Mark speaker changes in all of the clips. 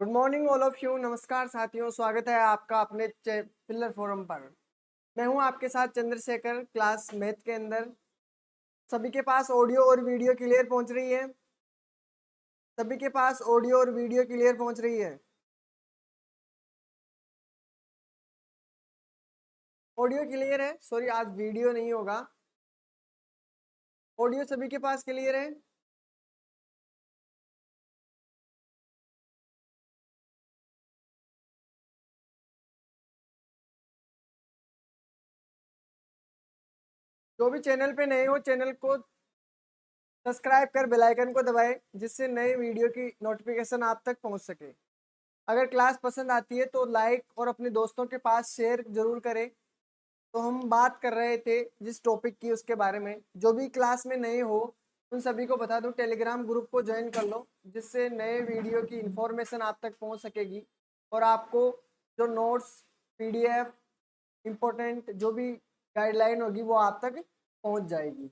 Speaker 1: Good morning all of you. नमस्कार साथियों, स्वागत है आपका अपने पिलर फोरम पर। मैं हूं आपके साथ चंद्रशेखर। क्लास मैथ के अंदर सभी के पास ऑडियो और वीडियो क्लियर पहुंच रही है? सभी के पास ऑडियो और वीडियो क्लियर पहुंच रही है? ऑडियो क्लियर है, सॉरी आज वीडियो नहीं होगा। ऑडियो सभी के पास क्लियर है? जो भी चैनल पे नए हो, चैनल को सब्सक्राइब कर बेल आइकन को दबाएं, जिससे नए वीडियो की नोटिफिकेशन आप तक पहुंच सके। अगर क्लास पसंद आती है तो लाइक और अपने दोस्तों के पास शेयर जरूर करें। तो हम बात कर रहे थे जिस टॉपिक की, उसके बारे में। जो भी क्लास में नए हो उन सभी को बता दूं, टेलीग्राम ग्रुप को ज्वाइन कर लो, जिससे नए वीडियो की इंफॉर्मेशन आप तक पहुंच सकेगी और आपको जो नोट्स, पीडीएफ, इंपॉर्टेंट जो भी गाइडलाइन होगी वो आप तक पहुंच जाएगी।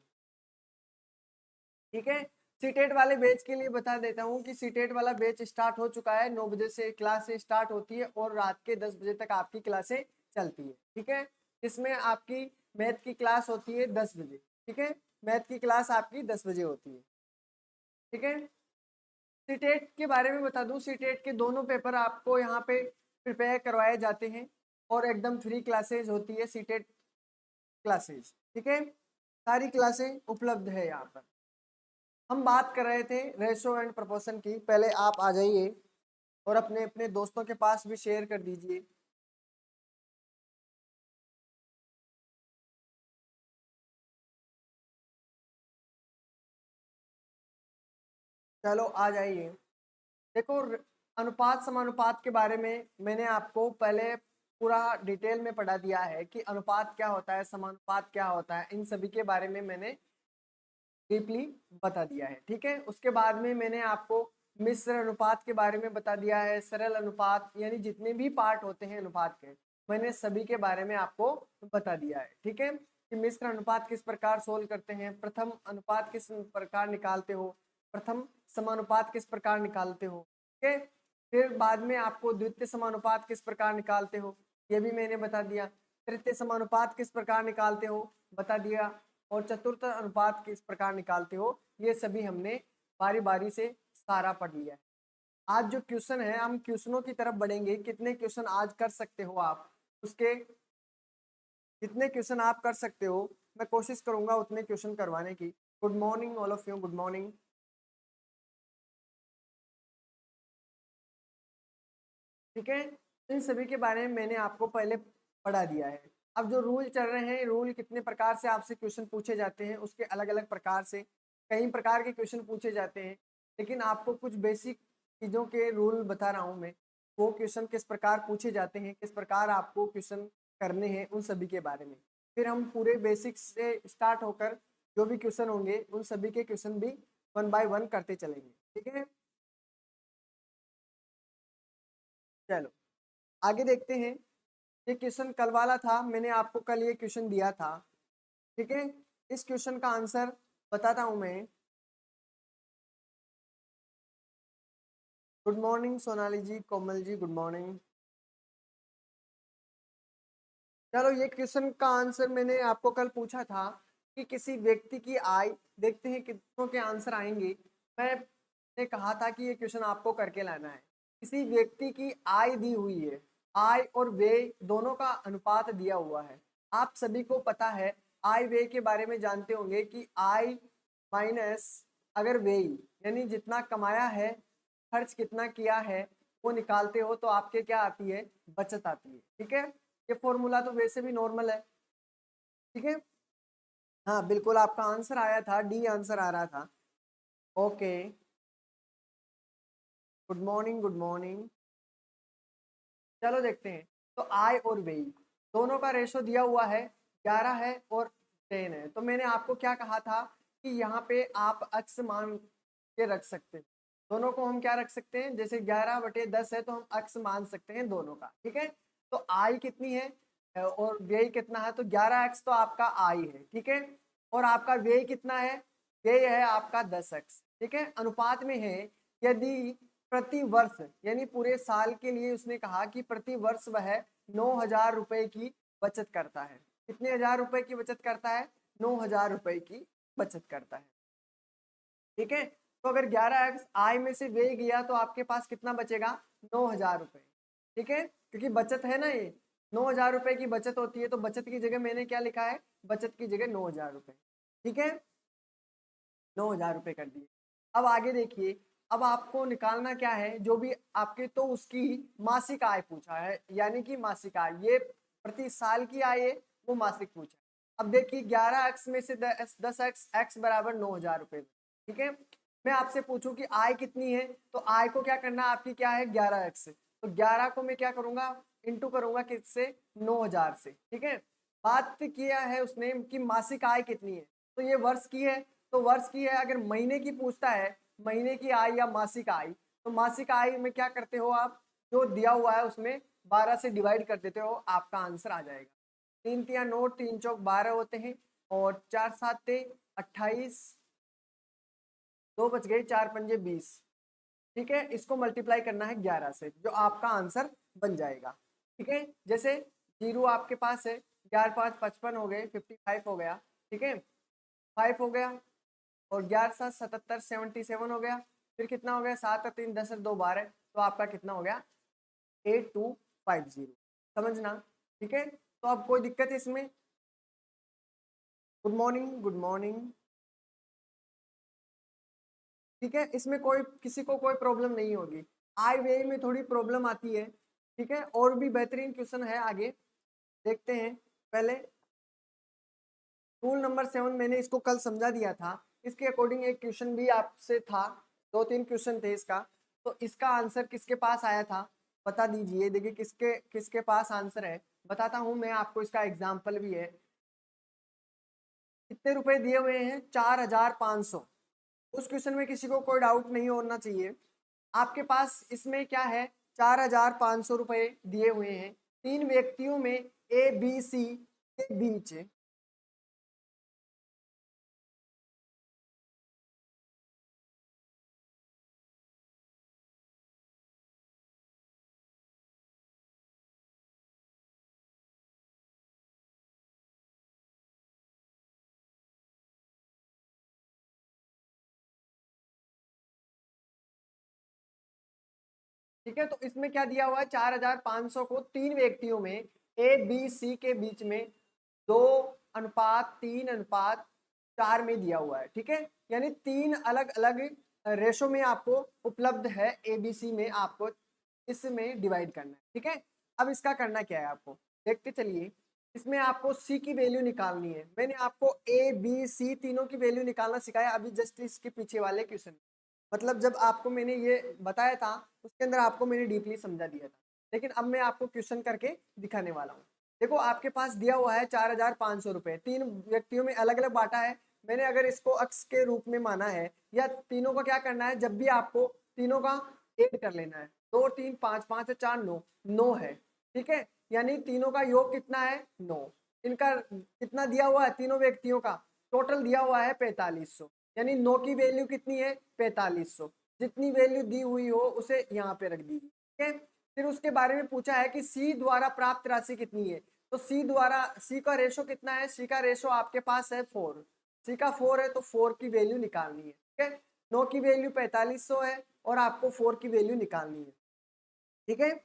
Speaker 1: ठीक है। सीटेट वाले बैच के लिए बता देता हूँ कि सीटेट वाला बैच स्टार्ट हो चुका है। 9 बजे से क्लास स्टार्ट होती है और रात के 10 बजे तक आपकी क्लासें चलती है। ठीक है। इसमें आपकी मैथ की क्लास होती है 10 बजे। ठीक है। मैथ की क्लास आपकी 10 बजे होती है। ठीक है। सीटेट के बारे में बता दूं, सीटेट के दोनों पेपर आपको यहाँ पे प्रिपेयर करवाए जाते हैं और एकदम फ्री क्लासेज होती है सीटेट क्लासेज। ठीक है। सारी क्लासें उपलब्ध है यहाँ पर। हम बात कर रहे थे रेशो एंड प्रोपोर्शन की। पहले आप आ जाइए और अपने अपने दोस्तों के पास भी शेयर कर दीजिए। चलो आ जाइए। देखो, अनुपात समानुपात के बारे में मैंने आपको पहले पूरा डिटेल में पढ़ा दिया है कि अनुपात क्या होता है, समानुपात क्या होता है। इन सभी के बारे में मैंने डीपली बता दिया है। ठीक है। उसके बाद में मैंने आपको मिश्र अनुपात के बारे में बता दिया है, सरल अनुपात, यानी जितने भी पार्ट होते हैं अनुपात के, मैंने सभी के बारे में आपको बता दिया है। ठीक है। कि मिश्र अनुपात किस प्रकार सोल्व करते हैं, प्रथम अनुपात किस प्रकार निकालते हो, प्रथम समानुपात किस प्रकार निकालते हो। ठीक है। फिर बाद में आपको द्वितीय समानुपात किस प्रकार निकालते हो, ये भी मैंने बता दिया। तृतीय समानुपात किस प्रकार निकालते हो, बता दिया। और चतुर्थ अनुपात किस प्रकार निकालते हो, ये सभी हमने बारी बारी से सारा पढ़ लिया है। आज जो क्वेश्चन है, हम क्वेश्चनों की तरफ बढ़ेंगे। कितने क्वेश्चन आज कर सकते हो आप, उसके जितने क्वेश्चन आप कर सकते हो मैं कोशिश करूंगा उतने क्वेश्चन करवाने की। Good morning all of you, good morning. ठीक है। इन सभी के बारे में मैंने आपको पहले पढ़ा दिया है। अब जो रूल चल रहे हैं, रूल कितने प्रकार से आपसे क्वेश्चन पूछे जाते हैं, उसके अलग अलग प्रकार से कई प्रकार के क्वेश्चन पूछे जाते हैं। लेकिन आपको कुछ बेसिक चीज़ों के रूल बता रहा हूँ मैं। वो क्वेश्चन किस प्रकार पूछे जाते हैं, किस प्रकार आपको क्वेश्चन करने हैं, उन सभी के बारे में। फिर हम पूरे बेसिक्स से स्टार्ट होकर जो भी क्वेश्चन होंगे उन सभी के क्वेश्चन भी 1 बाय 1 करते चलेंगे। ठीक है। चलो आगे देखते हैं। ये क्वेश्चन कल वाला था, मैंने आपको कल ये क्वेश्चन दिया था। ठीक है। इस क्वेश्चन का आंसर बताता हूं मैं। गुड मॉर्निंग सोनाली जी, कोमल जी, गुड मॉर्निंग। चलो, ये क्वेश्चन का आंसर मैंने आपको कल पूछा था कि किसी व्यक्ति की आय, देखते हैं कितनों के आंसर आएंगे। मैंने कहा था कि ये क्वेश्चन आपको करके लाना है। किसी व्यक्ति की आय दी हुई है, आय और व्यय दोनों का अनुपात दिया हुआ है। आप सभी को पता है, आय व्यय के बारे में जानते होंगे कि आय माइनस अगर व्यय, यानी जितना कमाया है, खर्च कितना किया है, वो निकालते हो तो आपके क्या आती है, बचत आती है। ठीक है। ये फॉर्मूला तो वैसे भी नॉर्मल है। ठीक है। हाँ बिल्कुल, आपका आंसर आया था, डी आंसर आ रहा था। Okay, good morning, good morning. चलो देखते हैं। तो आय और व्यय दोनों का रेशो दिया हुआ है, 11 है और 10 है। तो मैंने आपको क्या कहा था कि यहाँ पे आप अक्स मान के रख सकते हैं। दोनों को हम क्या रख सकते हैं, जैसे 11/10 है तो हम अक्स मान सकते हैं दोनों का। ठीक है। तो आय कितनी है और व्यय कितना है, तो 11x तो आपका आय है। ठीक है। और आपका व्यय कितना है, व्यय है आपका 10x। ठीक है। अनुपात में है, यदि प्रति वर्ष यानी पूरे साल के लिए उसने कहा कि प्रति वर्ष वह 9,000 रुपए की बचत करता है। कितने हजार रुपए की बचत करता है? 9,000 रुपए की बचत करता है। ठीक है, तो अगर 11x आय में से व्यय गया तो आपके पास कितना बचेगा? 9,000 रुपए। ठीक है, क्योंकि बचत है ना, ये 9,000 रुपए की बचत होती है, तो बचत की जगह मैंने क्या लिखा है? बचत की जगह 9,000 रुपए। ठीक है, 9,000 रुपए कर दिए। अब आगे देखिए, अब आपको निकालना क्या है? जो भी आपके, तो उसकी मासिक आय पूछा है, यानी कि मासिक आय, ये प्रति साल की आय है, वो मासिक पूछा है। अब देखिए 11x में से 10x, x बराबर 9,000 रुपए। ठीक है, मैं आपसे पूछूं कि आय कितनी है, तो आय को क्या करना है? आपकी क्या है? 11x। तो 11 को मैं क्या करूंगा? इंटू करूंगा किससे? 9,000 से। ठीक है, बात किया है उसने कि मासिक आय कितनी है, तो ये वर्ष की है, तो वर्ष की है। अगर महीने की पूछता है, महीने की आय या मासिक आय, तो मासिक आय में क्या करते हो आप? जो दिया हुआ है उसमें 12 से डिवाइड कर देते हो, आपका आंसर आ जाएगा। 3 तिया 9, 3 चौक 12 होते हैं, और 4 7 28, 2 बच गए, 4 पंजे 20। ठीक है, इसको मल्टीप्लाई करना है 11 से, जो आपका आंसर बन जाएगा। ठीक है, जैसे 0 आपके पास है, 11 5 55 हो गए, 55 हो गया। ठीक है, 5 हो गया, और 11 7 77, 77 हो गया। फिर कितना हो गया? 7 और 3 10 और 2 12, तो आपका कितना हो गया? 8250। समझना? ठीक है, तो अब कोई दिक्कत है इसमें? Good morning, good morning. ठीक है, इसमें कोई, किसी को कोई प्रॉब्लम नहीं होगी। आई वे में थोड़ी प्रॉब्लम आती है। ठीक है, और भी बेहतरीन क्वेश्चन है, आगे देखते हैं। पहले रूल नंबर 7 मैंने इसको कल समझा दिया था, इसके अकॉर्डिंग एक क्वेश्चन भी आपसे था, 2-3 क्वेश्चन थे इसका। तो इसका आंसर किसके पास आया था, बता दीजिए। देखिए किसके किसके पास आंसर है, बताता हूं मैं आपको, इसका एग्जाम्पल भी है। कितने रुपए दिए हुए हैं? 4,500। उस क्वेश्चन में किसी को कोई डाउट नहीं होना चाहिए। आपके पास इसमें क्या है? 4,500 रुपए दिए हुए हैं, 3 व्यक्तियों में ए बी सी के बीच। ठीक है, तो इसमें क्या दिया हुआ है? 4,500 को 3 व्यक्तियों में ए बी सी के बीच में 2:3:4 में दिया हुआ है। ठीक है, यानी 3 अलग अलग रेशो में आपको उपलब्ध है, ए बी सी में आपको इसमें डिवाइड करना है। ठीक है, अब इसका करना क्या है आपको, देखते चलिए। इसमें आपको सी की वैल्यू निकालनी है। मैंने आपको ए बी सी तीनों की वैल्यू निकालना सिखाया अभी जस्ट इसके पीछे वाले क्वेश्चन। मतलब जब आपको मैंने ये बताया था, उसके अंदर आपको मैंने डीपली समझा दिया था, लेकिन अब मैं आपको क्वेश्चन करके दिखाने वाला हूँ। देखो आपके पास दिया हुआ है 4,500 रुपए, 3 व्यक्तियों में अलग अलग बांटा है। मैंने अगर इसको अक्स के रूप में माना है, या तीनों का क्या करना है, जब भी आपको तीनों का ऐड कर लेना है। 2 3 5, 5 से 4 9, 9 है। ठीक है, यानी तीनों का योग कितना है? 9। इनका कितना दिया हुआ है? तीनों व्यक्तियों का टोटल दिया हुआ है 4500, यानी 9 की वैल्यू कितनी है? 4500। जितनी वैल्यू दी हुई हो उसे यहाँ पे रख दीजिए। ठीक है, फिर उसके बारे में पूछा है कि सी द्वारा प्राप्त राशि कितनी है। तो सी का रेशो कितना है? सी का रेशो आपके पास है 4। सी का 4 है, तो 4 की वैल्यू निकालनी है। ठीक है, 9 की वैल्यू 4500 है, और आपको 4 की वैल्यू निकालनी है। ठीक है,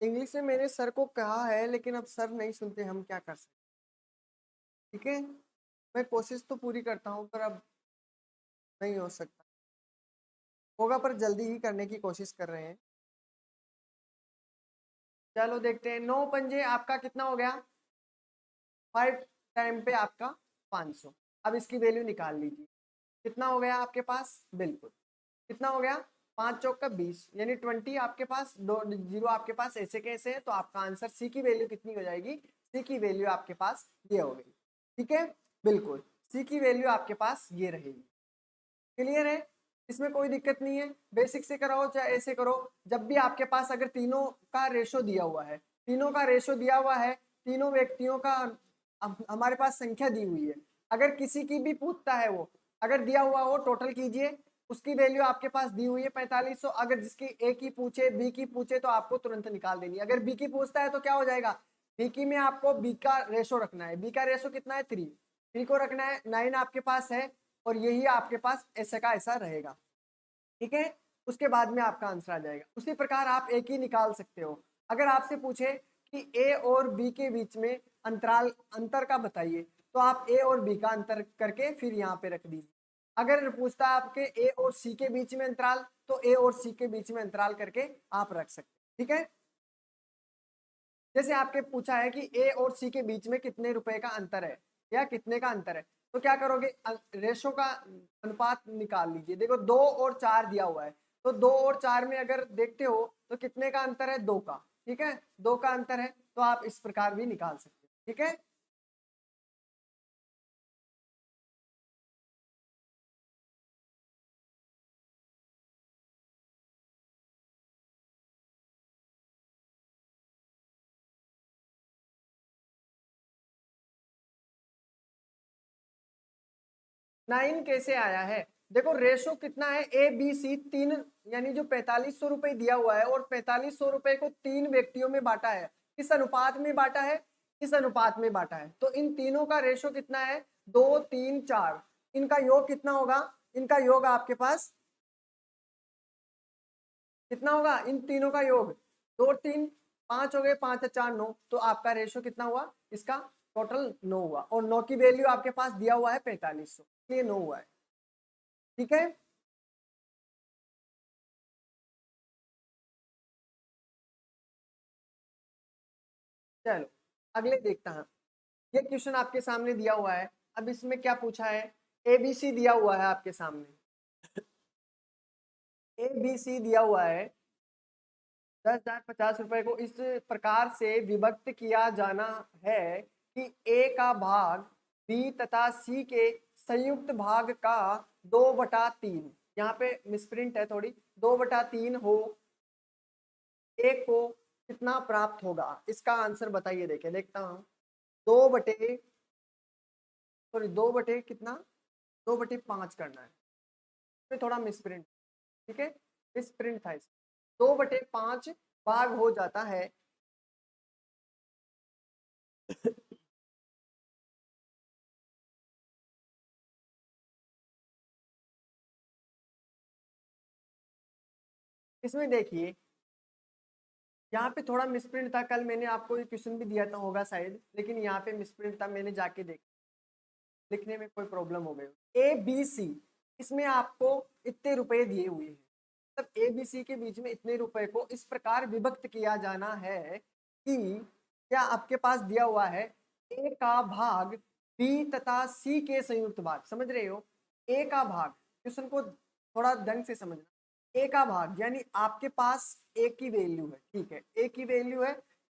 Speaker 1: इंग्लिश में मैंने सर को कहा है, लेकिन अब सर नहीं सुनते, हम क्या कर सकते। ठीक है, मैं कोशिश तो पूरी करता हूँ, पर अब नहीं हो सकता, होगा पर जल्दी ही करने की कोशिश कर रहे हैं। चलो देखते हैं, 9 पंजे आपका कितना हो गया? 5 टाइम पे आपका 500। अब इसकी वैल्यू निकाल लीजिए, कितना हो गया आपके पास? बिल्कुल, कितना हो गया? 5 चौक का 20, यानी 20 आपके पास, 2 जीरो आपके पास ऐसे कैसे है, तो आपका आंसर सी की वैल्यू कितनी हो जाएगी? सी की वैल्यू आपके पास ये हो गई, ठीक है, बिल्कुल सी की वैल्यू आपके पास ये रहेगी। क्लियर है, इसमें कोई दिक्कत नहीं है, बेसिक से कराओ चाहे ऐसे करो। जब भी आपके पास अगर तीनों का रेशो दिया हुआ है, तीनों का रेशो दिया हुआ है, तीनों व्यक्तियों का हमारे पास संख्या दी हुई है, अगर किसी की भी पूछता है वो, अगर दिया हुआ हो टोटल कीजिए, उसकी वैल्यू आपके पास दी हुई है 4500, अगर जिसकी ए की पूछे बी की पूछे तो आपको तुरंत निकाल देनी है। अगर बी की पूछता है तो क्या हो जाएगा, बी की में आपको बी का रेशो रखना है, बी का रेशो कितना है 3, 3 को रखना है, 9 आपके पास है और यही आपके पास ऐसा का ऐसा रहेगा, ठीक है। उसके बाद में आपका आंसर आ जाएगा। उसी प्रकार आप एक ही निकाल सकते हो। अगर आपसे पूछे कि ए और बी के बीच में अंतर का बताइए, तो आप ए और बी का अंतर करके फिर यहाँ पे रख दीजिए। अगर पूछता है आपके ए और सी के बीच में अंतराल, तो ए और सी के बीच में अंतराल करके आप रख सकते हैं, ठीक है। जैसे आपके पूछा है कि ए और सी के बीच में कितने रुपए का अंतर है या कितने का अंतर है, तो क्या करोगे, रेशो का अनुपात निकाल लीजिए। देखो 2 और 4 दिया हुआ है, तो 2 और 4 में अगर देखते हो तो कितने का अंतर है, 2 का, ठीक है, 2 का अंतर है, तो आप इस प्रकार भी निकाल सकते हैं, ठीक है। नाइन कैसे आया है, देखो रेशो कितना है, ए बी सी तीन, यानी जो 4500 रुपए दिया हुआ है और 4500 रुपए को 3 व्यक्तियों में बांटा है, किस अनुपात में बांटा है, इस अनुपात में बांटा है, तो इन तीनों का रेशो कितना है, 2 3 4, इनका योग कितना होगा, इनका योग आपके पास कितना होगा, इन तीनों का योग 2 3 5 हो गए, 5 4 9, तो आपका रेशो कितना हुआ, इसका टोटल 9 हुआ, और 9 की वैल्यू आपके पास दिया हुआ है 4500, इसलिए 9 हुआ है, ठीक है। चलो अगले देखता हूं। ये क्वेश्चन आपके सामने दिया हुआ है। अब इसमें क्या पूछा है, एबीसी दिया हुआ है आपके सामने, एबीसी दिया हुआ है, 10,050 रुपए को इस प्रकार से विभक्त किया जाना है कि ए का भाग बी तथा सी के संयुक्त भाग का 2/3, यहाँ पे मिसप्रिंट है थोड़ी, 2/3 हो, ए को कितना प्राप्त होगा, इसका आंसर बताइए, देखे देखता हूं। 2/, सॉरी 2/, कितना, 2/5 करना है, इसमें थोड़ा मिसप्रिंट, ठीक है, मिसप्रिंट था इसमें, 2/5 भाग हो जाता है इसमें देखिए यहाँ पे थोड़ा मिसप्रिंट था, कल मैंने आपको ये क्वेश्चन भी दिया था होगा शायद, लेकिन यहाँ पे मिसप्रिंट था, मैंने जाके देख, लिखने में कोई प्रॉब्लम हो गई। ए बी सी, इसमें आपको इतने रुपए दिए हुए हैं, तब ए बी सी के बीच में इतने रुपए को इस प्रकार विभक्त किया जाना है कि, क्या आपके पास दिया हुआ है, ए का भाग बी तथा सी के संयुक्त भाग, समझ रहे हो, ए का भाग, क्वेश्चन को थोड़ा ढंग से समझना, ए का भाग यानी आपके पास ए की वैल्यू है, ठीक है, ए की वैल्यू है,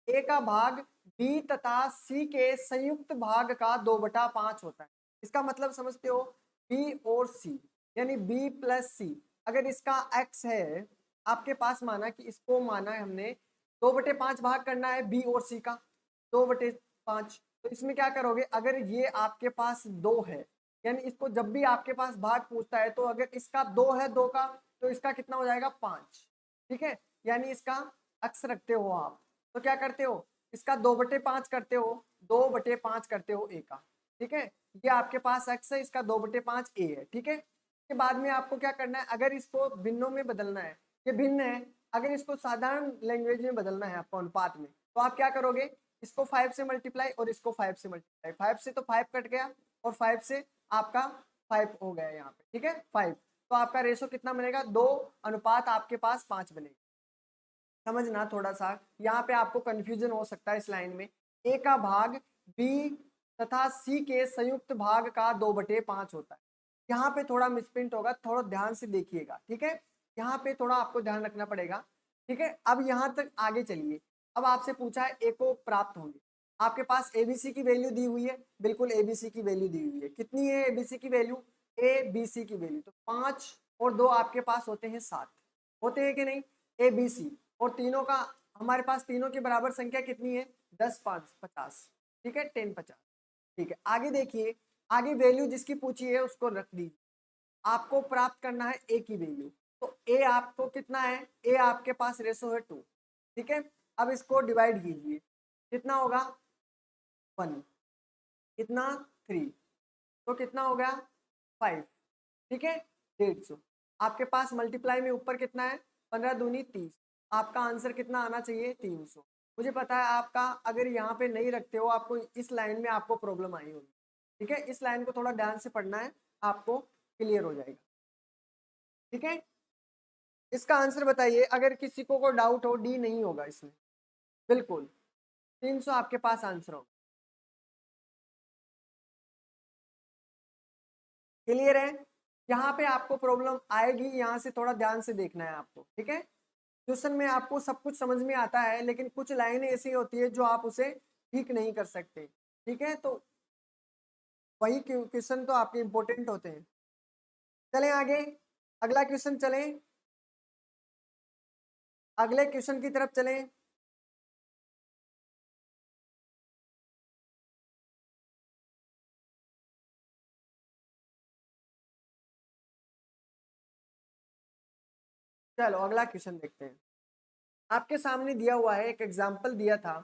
Speaker 1: ए का भाग बी तथा सी के संयुक्त भाग का 2/5 होता है। इसका मतलब समझते हो, बी और सी, यानी बी प्लस सी, अगर इसका एक्स है आपके पास, माना कि इसको माना है हमने 2/5 भाग करना है बी और सी का, 2/5, तो इसमें क्या करोगे, अगर ये आपके पास 2 है, यानी इसको जब भी आपके पास भाग पूछता है, तो अगर इसका 2 है 2 का, तो इसका कितना हो जाएगा 5, ठीक है, यानी इसका अक्स रखते हो आप, तो क्या करते हो, इसका 2/5 करते हो, 2/5 करते हो ए का, ठीक है, ये आपके पास एक्स है, इसका 2/5 ए है, ठीक है। के बाद में आपको क्या करना है, अगर इसको भिन्नों में बदलना है, ये भिन्न है, अगर इसको साधारण लैंग्वेज में बदलना है आपको अनुपात में, तो आप क्या करोगे, इसको 5 से मल्टीप्लाई और इसको 5 से मल्टीप्लाई, 5 से तो 5 कट गया और 5 से आपका 5 हो गया यहाँ पे, ठीक है, 5, तो आपका रेशो कितना बनेगा, 2 अनुपात आपके पास 5 बनेगा। समझना थोड़ा सा, यहाँ पे आपको कंफ्यूजन हो सकता है इस लाइन में, ए का भाग बी तथा सी के संयुक्त भाग का 2/5 होता है, यहाँ पे थोड़ा मिसप्रिंट होगा, थोड़ा ध्यान से देखिएगा, ठीक है, यहाँ पे थोड़ा आपको ध्यान रखना पड़ेगा, ठीक है। अब यहाँ तक आगे चलिए, अब आपसे पूछा है ए को प्राप्त होंगे, आपके पास एबीसी की वैल्यू दी हुई है, बिल्कुल एबीसी की वैल्यू दी हुई है। कितनी है एबीसी की वैल्यू? एबीसी की वैल्यू तो 5 और 2 आपके पास होते हैं 7, होते हैं कि नहीं? एबीसी और तीनों का, हमारे पास तीनों की बराबर संख्या कितनी है? 10 5 50, ठीक है, 10 50, ठीक है। आगे देखिए, आगे वैल्यू जिसकी पूछी है उसको रख दीजिए। आपको प्राप्त करना है ए की वैल्यू, तो ए आपको कितना है? ए आपके पास रेशो है 2, ठीक है। अब इसको डिवाइड कीजिए, कितना होगा? 1, कितना? 3, तो कितना हो गया? 5, ठीक है, 150। आपके पास मल्टीप्लाई में ऊपर कितना है? 15 दूनी 30, आपका आंसर कितना आना चाहिए? 300। मुझे पता है आपका, अगर यहाँ पे नहीं रखते हो, आपको इस लाइन में आपको प्रॉब्लम आई होगी, ठीक है। इस लाइन को थोड़ा ध्यान से पढ़ना है, आपको क्लियर हो जाएगा, ठीक है। इसका आंसर बताइए, अगर किसी को डाउट हो, डी नहीं होगा इसमें, बिल्कुल 300 आपके पास आंसर होगा। क्लियर है? यहाँ पे आपको प्रॉब्लम आएगी, यहाँ से थोड़ा ध्यान से देखना है आपको, ठीक है। क्वेश्चन में आपको सब कुछ समझ में आता है, लेकिन कुछ लाइनें ऐसी होती है जो आप उसे ठीक नहीं कर सकते, ठीक है। तो वही क्वेश्चन तो आपके इंपॉर्टेंट होते हैं। चलें आगे, अगला क्वेश्चन चलें, अगले क्वेश्चन की तरफ चलें। चलो अगला क्वेश्चन देखते हैं। आपके सामने दिया हुआ है, एक एग्जाम्पल दिया था,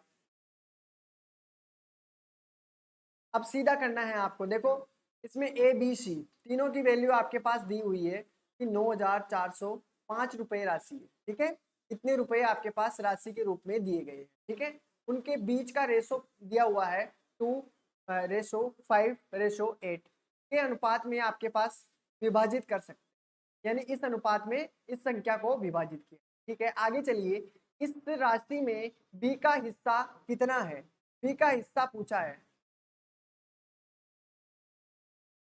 Speaker 1: अब सीधा करना है आपको। देखो इसमें ए बी सी तीनों की वैल्यू आपके पास दी हुई है कि 9,405 रुपए राशि है, ठीक है। इतने रुपए आपके पास राशि के रूप में दिए गए हैं, ठीक है। उनके बीच का रेशो दिया हुआ है 2:5:8 के अनुपात में आपके पास विभाजित कर सकते हैं, यानी इस अनुपात में इस संख्या को विभाजित किया, ठीक है। आगे चलिए, इस राशि में बी का हिस्सा कितना है? बी का हिस्सा पूछा है,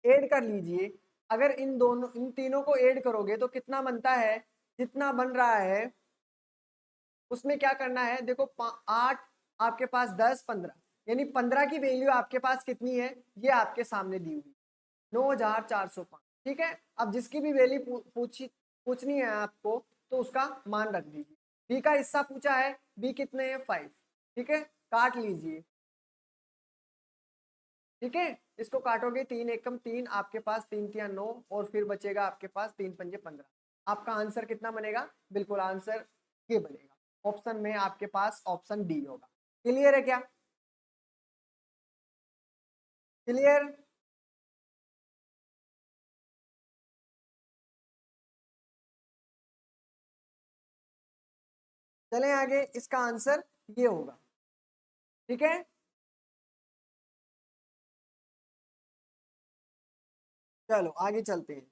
Speaker 1: ऐड कर लीजिए। अगर इन दोनों, इन तीनों को ऐड करोगे तो कितना बनता है? जितना बन रहा है उसमें क्या करना है? देखो 8 आपके पास 10 15, यानी 15 की वैल्यू आपके पास कितनी है? ये आपके सामने दी हुई 9,405, ठीक है। अब जिसकी भी वैल्यू पूछनी है आपको, तो उसका मान रख दीजिए। बी का हिस्सा पूछा है, बी कितने है? 5, ठीक है, काट लीजिए, ठीक है। इसको काटोगे 3 एकम 3, आपके पास 3 तिया 9, और फिर बचेगा आपके पास 3 पंजे 15। आपका आंसर कितना बनेगा? बिल्कुल आंसर ये बनेगा, ऑप्शन में आपके पास ऑप्शन डी होगा। क्लियर है क्या? क्लियर? चलें आगे, इसका आंसर ये होगा, ठीक है। चलो आगे चलते हैं।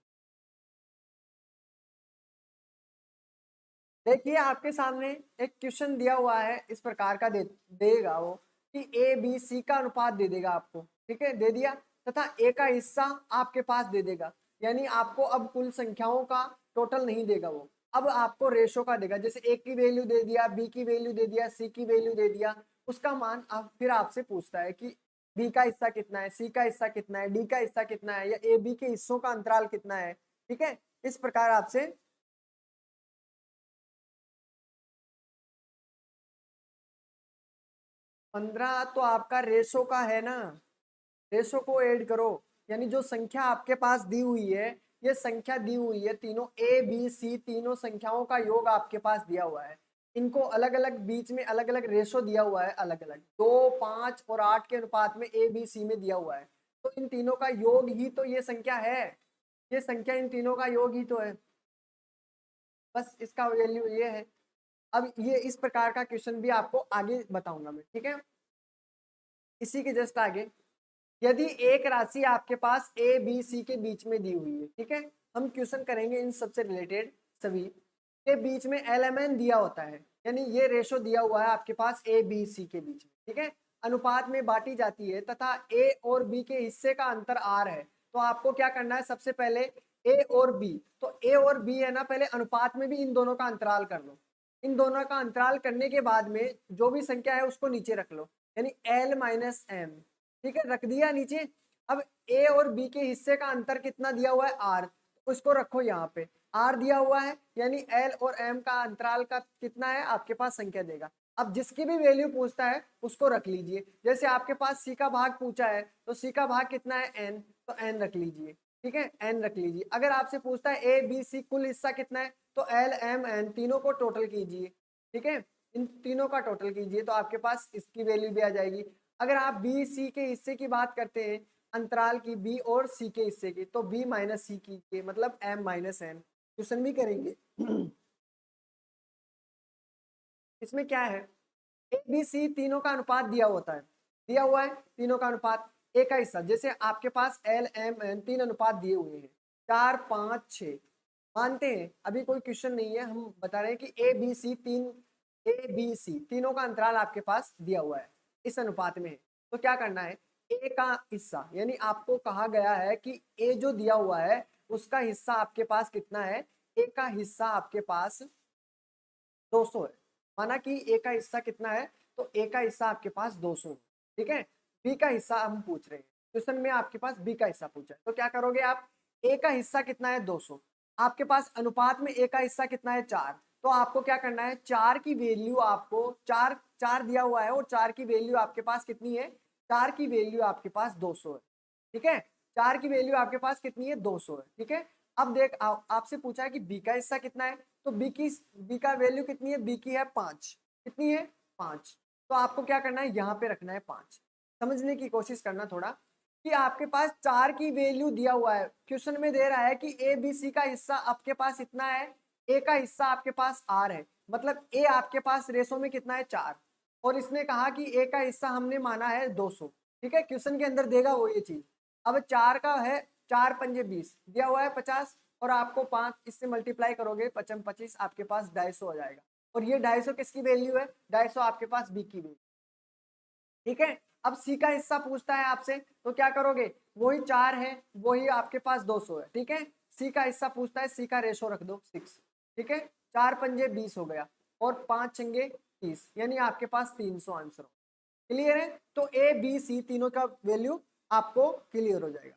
Speaker 1: देखिए आपके सामने एक क्वेश्चन दिया हुआ है, इस प्रकार का देगा वो कि ए बी सी का अनुपात दे देगा आपको, ठीक है, दे दिया, तथा ए का हिस्सा आपके पास दे देगा। यानी आपको अब कुल संख्याओं का टोटल नहीं देगा वो, अब आपको रेशो का देगा। जैसे ए की वैल्यू दे दिया, बी की वैल्यू दे दिया, सी की वैल्यू दे दिया, उसका मान अब फिर आपसे पूछता है कि बी का हिस्सा कितना है, सी का हिस्सा कितना है, डी का हिस्सा कितना है, या ए बी के हिस्सों का अंतराल कितना है, ठीक है। इस प्रकार आपसे 15 तो आपका रेशो का है ना, रेशो को ऐड करो। यानी जो संख्या आपके पास दी हुई है, ये संख्या दी हुई है, तीनों ए बी सी तीनों संख्याओं का योग आपके पास दिया हुआ है। इनको अलग अलग बीच में अलग अलग रेशो दिया हुआ है, अलग अलग 2 5 और 8 के अनुपात में ए बी सी में दिया हुआ है। तो इन तीनों का योग ही तो ये संख्या है, ये संख्या इन तीनों का योग ही तो है, बस इसका वैल्यू ये है। अब ये इस प्रकार का क्वेश्चन भी आपको आगे बताऊंगा मैं, ठीक है। इसी के जस्ट आगे, यदि एक राशि आपके पास ए बी सी के बीच में दी हुई है, ठीक है, हम क्वेश्चन करेंगे इन सबसे रिलेटेड सभी के बीच में एलएमएन दिया होता है, यानी ये रेशो दिया हुआ है आपके पास ए बी सी के बीच में, ठीक है, अनुपात में बांटी जाती है, तथा ए और बी के हिस्से का अंतर आर है। तो आपको क्या करना है? सबसे पहले ए और बी, तो ए और बी है ना, पहले अनुपात में भी इन दोनों का अंतराल कर लो। इन दोनों का अंतराल करने के बाद में जो भी संख्या है उसको नीचे रख लो, यानी L माइनस M। ठीक है, रख दिया नीचे। अब A और B के हिस्से का अंतर कितना दिया हुआ है, R, उसको रखो यहाँ पे, R दिया हुआ है, यानी L और M का अंतराल का कितना है आपके पास संख्या देगा। अब जिसकी भी वैल्यू पूछता है उसको रख लीजिए। जैसे आपके पास C का भाग पूछा है तो C का भाग कितना है, N, तो N रख लीजिए। ठीक है, N रख लीजिए। अगर आपसे पूछता है A B C कुल हिस्सा कितना है, तो L M N तीनों को टोटल कीजिए। ठीक है, इन तीनों का टोटल कीजिए तो आपके पास इसकी वैल्यू भी आ जाएगी। अगर आप बी सी के हिस्से की बात करते हैं, अंतराल की, बी और सी के हिस्से की, तो बी माइनस सी कीजिए, मतलब एम माइनस एन। क्वेश्चन भी करेंगे। इसमें क्या है, ए बी सी तीनों का अनुपात दिया होता है, दिया हुआ है तीनों का अनुपात, ए का हिस्सा। जैसे आपके पास एल एम एन तीन अनुपात दिए हुए हैं, 4 5 6, मानते हैं अभी कोई क्वेश्चन नहीं है, हम बता रहे हैं कि ए बी सी तीन, ए बी सी तीनों का अंतराल आपके पास दिया हुआ है, इस अनुपात में है। तो क्या करना है, ए का हिस्सा, यानी आपको कहा गया है कि ए जो दिया हुआ है उसका हिस्सा आपके पास कितना है, ए का हिस्सा आपके पास 200 है। माना कि ए का हिस्सा कितना है, तो ए का हिस्सा आपके पास 200 है। ठीक है, बी का हिस्सा हम पूछ रहे हैं, क्वेश्चन में आपके पास बी का हिस्सा पूछा है, तो क्या करोगे आप, ए का हिस्सा कितना है 200, आपके पास अनुपात में ए का हिस्सा कितना है 4, तो आपको क्या करना है, 4 की वैल्यू आपको, 4 4 दिया हुआ है और 4 की वैल्यू आपके पास कितनी है, 4 की वैल्यू आपके पास 200 है। ठीक है, 4 की वैल्यू आपके पास कितनी है, 200 है। ठीक है, अब देख आपसे पूछा है कि बी का हिस्सा कितना है, तो बी का वैल्यू कितनी है, बी की है 5, कितनी है 5, तो आपको क्या करना है, यहाँ पे रखना है 5। समझने की कोशिश करना थोड़ा, कि आपके पास 4 की वैल्यू दिया हुआ है, क्वेश्चन में दे रहा है कि ए बी सी का हिस्सा आपके पास इतना है, ए का हिस्सा आपके पास आर है, मतलब ए आपके पास रेशो में कितना है 4, और इसने कहा कि ए का हिस्सा हमने माना है 200। ठीक है, क्वेश्चन के अंदर देगा वो ये चीज। अब 4 का है, 4 पंजे 20 दिया हुआ है 50, और आपको 5 इससे मल्टीप्लाई करोगे, 55 25 आपके पास 250 हो जाएगा। और ये 250 किसकी वैल्यू है, 250 आपके पास बी की वैल्यू। ठीक है, अब सी का हिस्सा पूछता है आपसे, तो क्या करोगे, वही 4 है, वही आपके पास 200 है। ठीक है, सी का हिस्सा पूछता है, सी का रेशो रख दो 6। ठीक है, 4 पंजे 20 हो गया, और 5 छंगे 30, यानी आपके पास 300 आंसर हो। क्लियर है, तो ए बी सी तीनों का वैल्यू आपको क्लियर हो जाएगा।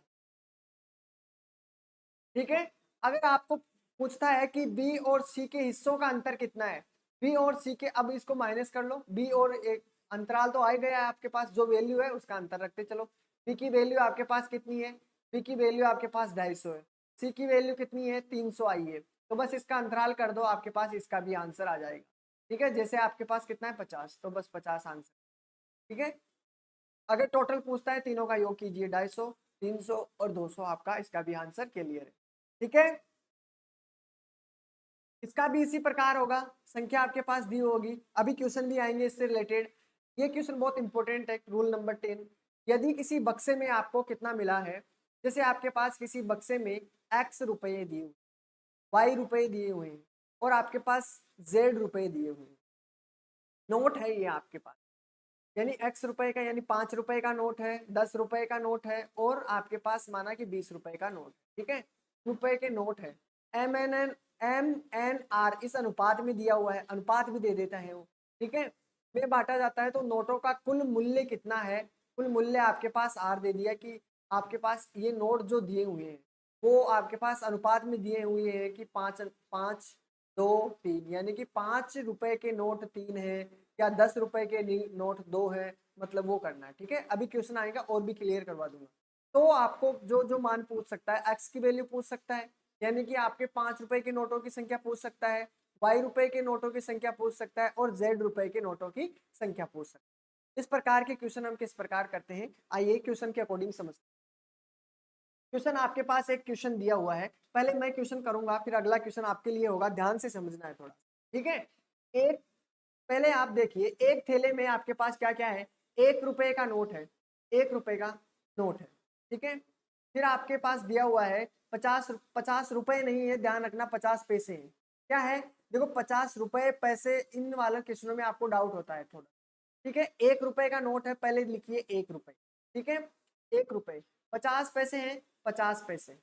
Speaker 1: ठीक है, अगर आपको पूछता है कि बी और सी के हिस्सों का अंतर कितना है, बी और सी के, अब इसको माइनस कर लो, बी और एक अंतराल तो आ ही गया है आपके पास, जो वैल्यू है उसका अंतर रखते चलो। बी की वैल्यू आपके पास कितनी है, बी की वैल्यू आपके पास 250 है, सी की वैल्यू कितनी है 300 आई है, तो बस इसका अंतराल कर दो, आपके पास इसका भी आंसर आ जाएगा। ठीक है, जैसे आपके पास कितना है 50, तो बस 50 आंसर। ठीक है, अगर टोटल पूछता है तीनों का योग कीजिए, 250 300 और 200, आपका इसका भी आंसर क्लियर है। ठीक है, इसका भी इसी प्रकार होगा, संख्या आपके पास दी होगी, अभी क्वेश्चन भी आएंगे इससे रिलेटेड। ये क्वेश्चन बहुत इंपॉर्टेंट है, रूल नंबर 10। यदि किसी बक्से में आपको कितना मिला है, जैसे आपके पास किसी बक्से में x रुपए दिए हुए, y रुपए दिए हुए हैं, और आपके पास z रुपए दिए हुए हैं, नोट है ये आपके पास, यानी x रुपए का, यानी 5 रुपए का नोट है, 10 रुपए का नोट है, और आपके पास माना कि 20 रुपए का नोट। ठीक है, रुपए के नोट है, MNR इस अनुपात में दिया हुआ है, अनुपात भी दे देता है वो। ठीक है, में बांटा जाता है, तो नोटों का कुल मूल्य कितना है, कुल मूल्य आपके पास आर दे दिया कि आपके पास ये नोट जो दिए हुए हैं वो आपके पास अनुपात में दिए हुए हैं कि 5 5 2 3, यानी कि 5 रुपए के नोट 3 है, या 10 रुपए के नोट 2 है, मतलब वो करना है। ठीक है, अभी क्वेश्चन आएगा और भी क्लियर करवा दूंगा। तो आपको जो जो मान पूछ सकता है, एक्स की वैल्यू पूछ सकता है, यानी कि आपके 5 रुपए के नोटों की संख्या पूछ सकता है, वाई रुपए के नोटों की संख्या पूछ सकता है, और जेड रुपए के नोटों की संख्या पूछ सकता है। इस प्रकार के क्वेश्चन हम किस प्रकार करते हैं, आइए क्वेश्चन के अकॉर्डिंग समझते हैं। क्वेश्चन आपके पास एक क्वेश्चन दिया हुआ है, पहले मैं क्वेश्चन करूंगा, फिर अगला क्वेश्चन आपके लिए होगा, ध्यान से समझना है थोड़ा। ठीक है, एक, पहले आप देखिए, एक थैले में आपके पास क्या क्या है, 1 रुपए का नोट है, 1 रुपए का नोट है। ठीक है, फिर आपके पास दिया हुआ है 50 रुपए नहीं है, ध्यान रखना 50 पैसे हैं। क्या है, देखो 50 रुपए पैसे, इन वाले क्वेश्चनों में आपको डाउट होता है थोड़ा। ठीक है, 1 रुपए का नोट है, पहले लिखिए 1 रुपए। ठीक है, 1 रुपए, 50 पैसे हैं, 50 पैसे।